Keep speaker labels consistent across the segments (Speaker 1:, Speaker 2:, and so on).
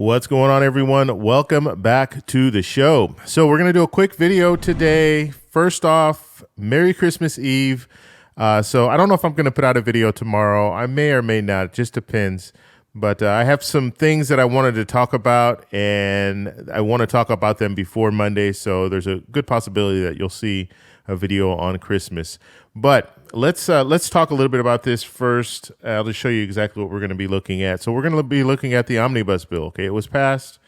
Speaker 1: What's going on, everyone? Welcome back to the show. So we're going to do a quick video today. First off, Merry Christmas Eve. So I don't know if I'm going to put out a video tomorrow. I may or may not. It just depends. But I have some things that I wanted to talk about, and I want to talk about them before Monday. So there's a good possibility that you'll see a video on Christmas. But let's talk a little bit about this first. I'll just show you exactly what we're going to be looking at. So we're going to be looking at the omnibus bill. Okay, it was passed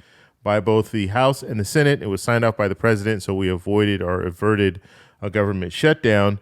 Speaker 1: by both the House and the Senate. It was signed off by the president, so we avoided or averted a government shutdown.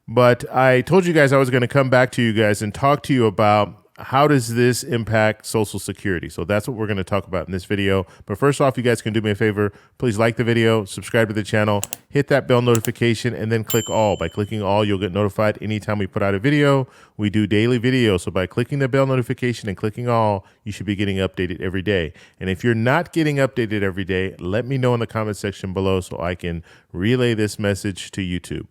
Speaker 1: But I told you guys I was going to come back to you guys and talk to you about how does this impact Social Security. So that's what we're going to talk about in this video. But first off, you guys can do me a favor. Please like the video, subscribe to the channel, hit that bell notification, and then click all. By clicking all, you'll get notified anytime we put out a video. We do daily videos. So by clicking the bell notification and clicking all, you should be getting updated every day. And if you're not getting updated every day, let me know in the comment section below so I can relay this message to YouTube.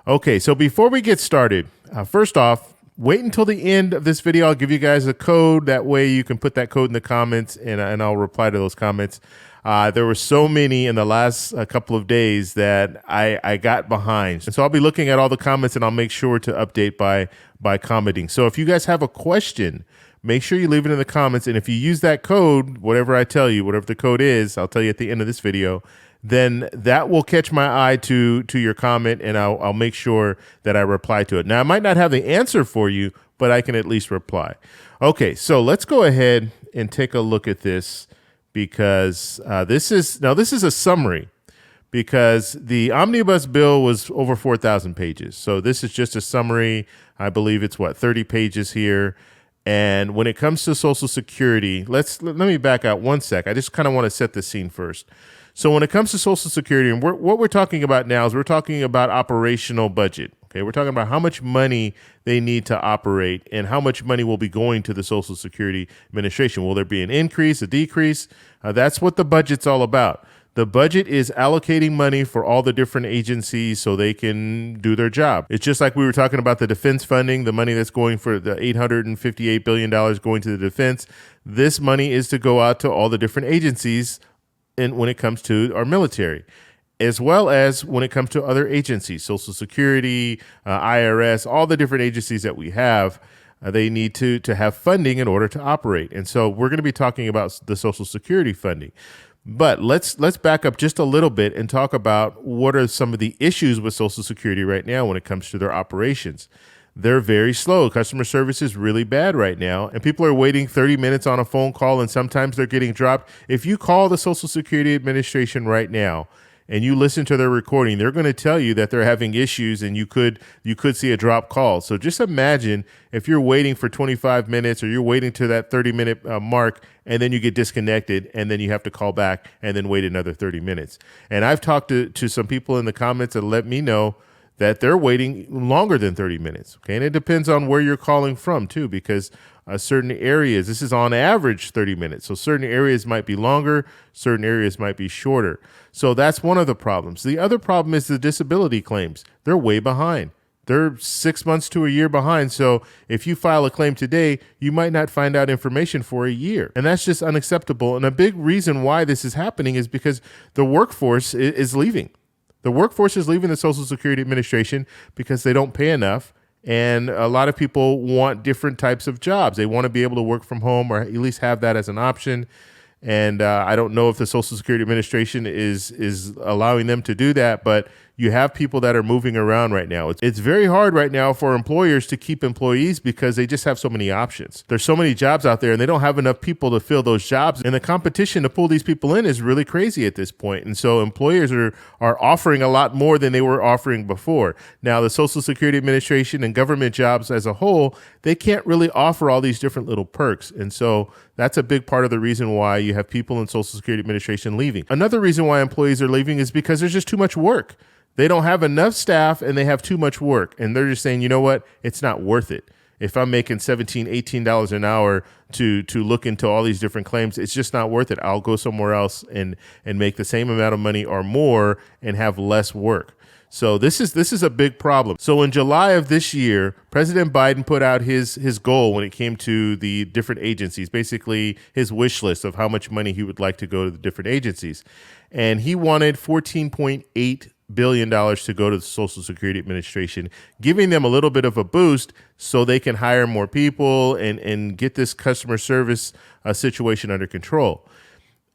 Speaker 1: Okay, so before we get started, first off, wait until the end of this video. I'll give you guys a code. That way you can put that code in the comments, and I'll reply to those comments. There were so many in the last couple of days that I got behind. And so I'll be looking at all the comments, and I'll make sure to update by commenting. So if you guys have a question, make sure you leave it in the comments. And if you use that code, whatever I tell you, whatever the code is, I'll tell you at the end of this video, then that will catch my eye to your comment, and I'll make sure that I reply to it. Now, I might not have the answer for you, but I can at least reply. Okay, so let's go ahead and take a look at this, because this is a summary, because the omnibus bill was over 4,000 pages. So this is just a summary. I believe it's 30 pages here. And when it comes to Social Security, let me back out one sec. I just kind of want to set the scene first. So when it comes to Social Security, and what we're talking about now is we're talking about operational budget. Okay, we're talking about how much money they need to operate and how much money will be going to the Social Security Administration. Will there be an increase, a decrease? That's what the budget's all about. The budget is allocating money for all the different agencies so they can do their job. It's just like we were talking about the defense funding, the money that's going for the $858 billion going to the defense. This money is to go out to all the different agencies when it comes to our military, as well as when it comes to other agencies, Social Security, IRS, all the different agencies that we have, they need to have funding in order to operate. And so we're going to be talking about the Social Security funding. But let's back up just a little bit and talk about what are some of the issues with Social Security right now when it comes to their operations. They're very slow. Customer service is really bad right now, and people are waiting 30 minutes on a phone call, and sometimes they're getting dropped. If you call the Social Security Administration right now and you listen to their recording, they're going to tell you that they're having issues, and you could see a drop call. So just imagine if you're waiting for 25 minutes or you're waiting to that 30-minute mark, and then you get disconnected, and then you have to call back and then wait another 30 minutes. And I've talked to some people in the comments that let me know that they're waiting longer than 30 minutes. Okay, and it depends on where you're calling from too, because certain areas, this is on average 30 minutes. So certain areas might be longer, certain areas might be shorter. So that's one of the problems. The other problem is the disability claims. They're way behind. They're 6 months to a year behind. So if you file a claim today, you might not find out information for a year. And that's just unacceptable. And a big reason why this is happening is because the workforce is leaving. The workforce is leaving the Social Security Administration because they don't pay enough, and a lot of people want different types of jobs. They want to be able to work from home, or at least have that as an option. And I don't know if the Social Security Administration is allowing them to do that, but you have people that are moving around right now. It's very hard right now for employers to keep employees because they just have so many options. There's so many jobs out there, and they don't have enough people to fill those jobs. And the competition to pull these people in is really crazy at this point. And so employers are offering a lot more than they were offering before. Now, the Social Security Administration and government jobs as a whole, they can't really offer all these different little perks. And so that's a big part of the reason why you have people in Social Security Administration leaving. Another reason why employees are leaving is because there's just too much work. They don't have enough staff, and they have too much work. And they're just saying, you know what? It's not worth it. If I'm making $17, $18 an hour to look into all these different claims, it's just not worth it. I'll go somewhere else and make the same amount of money or more and have less work. So this is a big problem. So in July of this year, President Biden put out his goal when it came to the different agencies, basically his wish list of how much money he would like to go to the different agencies. And he wanted $14.8 billion to go to the Social Security Administration, giving them a little bit of a boost so they can hire more people and get this customer service situation under control.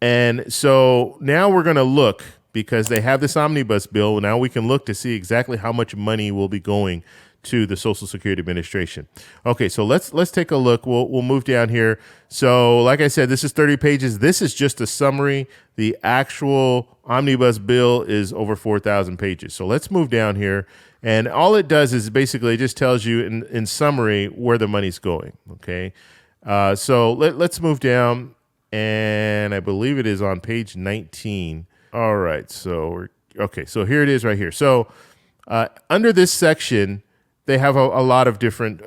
Speaker 1: And so now we're going to look, because they have this omnibus bill. Now we can look to see exactly how much money will be going to the Social Security Administration. Okay, so let's take a look. We'll move down here. So like I said, this is 30 pages. This is just a summary. The actual omnibus bill is over 4,000 pages. So let's move down here. And all it does is basically it just tells you in summary where the money's going. Okay, so let's move down. And I believe it is on page 19. All right, so so here it is right here. So under this section, they have a lot of different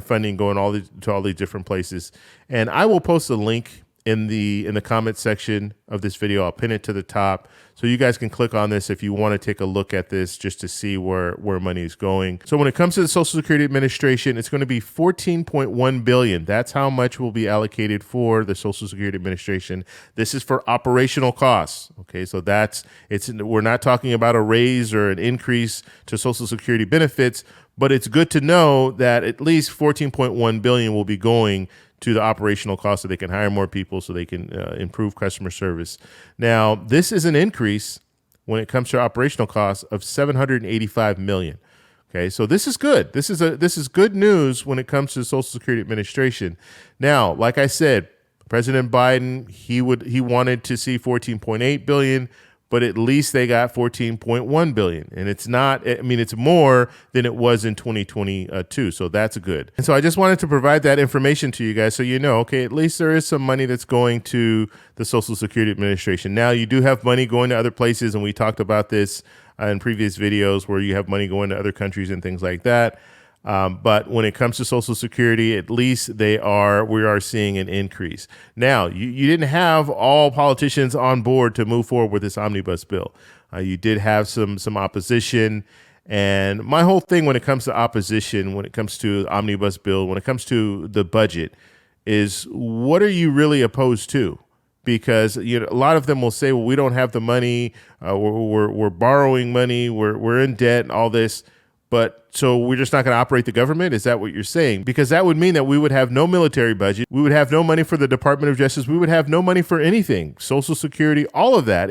Speaker 1: funding going to all these different places. And I will post a link in the comment section of this video. I'll pin it to the top so you guys can click on this if you want to take a look at this just to see where money is going. So when it comes to the Social Security Administration, it's going to be $14.1 billion. That's how much will be allocated for the Social Security Administration. This is for operational costs. Okay, so we're not talking about a raise or an increase to Social Security benefits, but it's good to know that at least $14.1 billion will be going to the operational cost so they can hire more people, so they can improve customer service. Now, this is an increase when it comes to operational costs of $785 million. Okay, so this is good. This is good news when it comes to the Social Security Administration. Now, like I said, President Biden, he wanted to see $14.8 billion, but at least they got $14.1 billion. And it's not, I mean, it's more than it was in 2022. So that's good. And so I just wanted to provide that information to you guys so you know, okay, at least there is some money that's going to the Social Security Administration. Now, you do have money going to other places, and we talked about this in previous videos where you have money going to other countries and things like that. But when it comes to Social Security, at least we are seeing an increase. Now, you didn't have all politicians on board to move forward with this omnibus bill. You did have some opposition. And my whole thing when it comes to opposition, when it comes to the omnibus bill, when it comes to the budget, is what are you really opposed to? Because a lot of them will say, well, we don't have the money, we're borrowing money, we're in debt and all this. But so we're just not going to operate the government? Is that what you're saying? Because that would mean that we would have no military budget. We would have no money for the Department of Justice. We would have no money for anything, Social Security, all of that.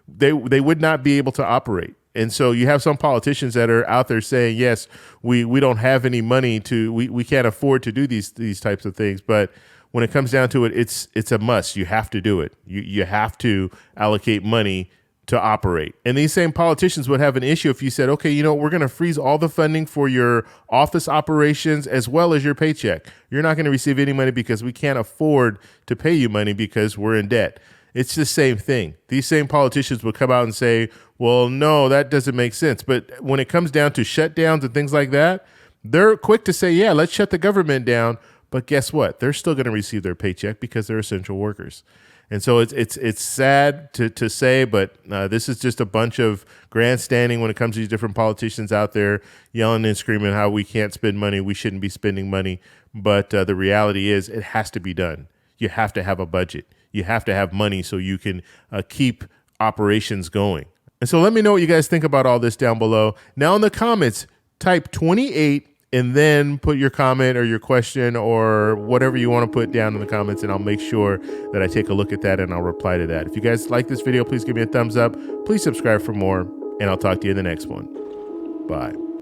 Speaker 1: They would not be able to operate. And so you have some politicians that are out there saying, yes, we don't have any money we can't afford to do these types of things. But when it comes down to it, it's a must. You have to do it. You have to allocate money to operate. And these same politicians would have an issue if you said, okay, we're going to freeze all the funding for your office operations as well as your paycheck. You're not going to receive any money because we can't afford to pay you money because we're in debt. It's the same thing. These same politicians would come out and say, well, no, that doesn't make sense. But when it comes down to shutdowns and things like that, they're quick to say, yeah, let's shut the government down. But guess what? They're still going to receive their paycheck because they're essential workers. And so it's sad to say, but this is just a bunch of grandstanding when it comes to these different politicians out there yelling and screaming how we can't spend money, we shouldn't be spending money. But the reality is it has to be done. You have to have a budget. You have to have money so you can keep operations going. And so let me know what you guys think about all this down below. Now in the comments, type 28 and then put your comment or your question or whatever you want to put down in the comments, and I'll make sure that I take a look at that and I'll reply to that. If you guys like this video, please give me a thumbs up. Please subscribe for more, and I'll talk to you in the next one. Bye.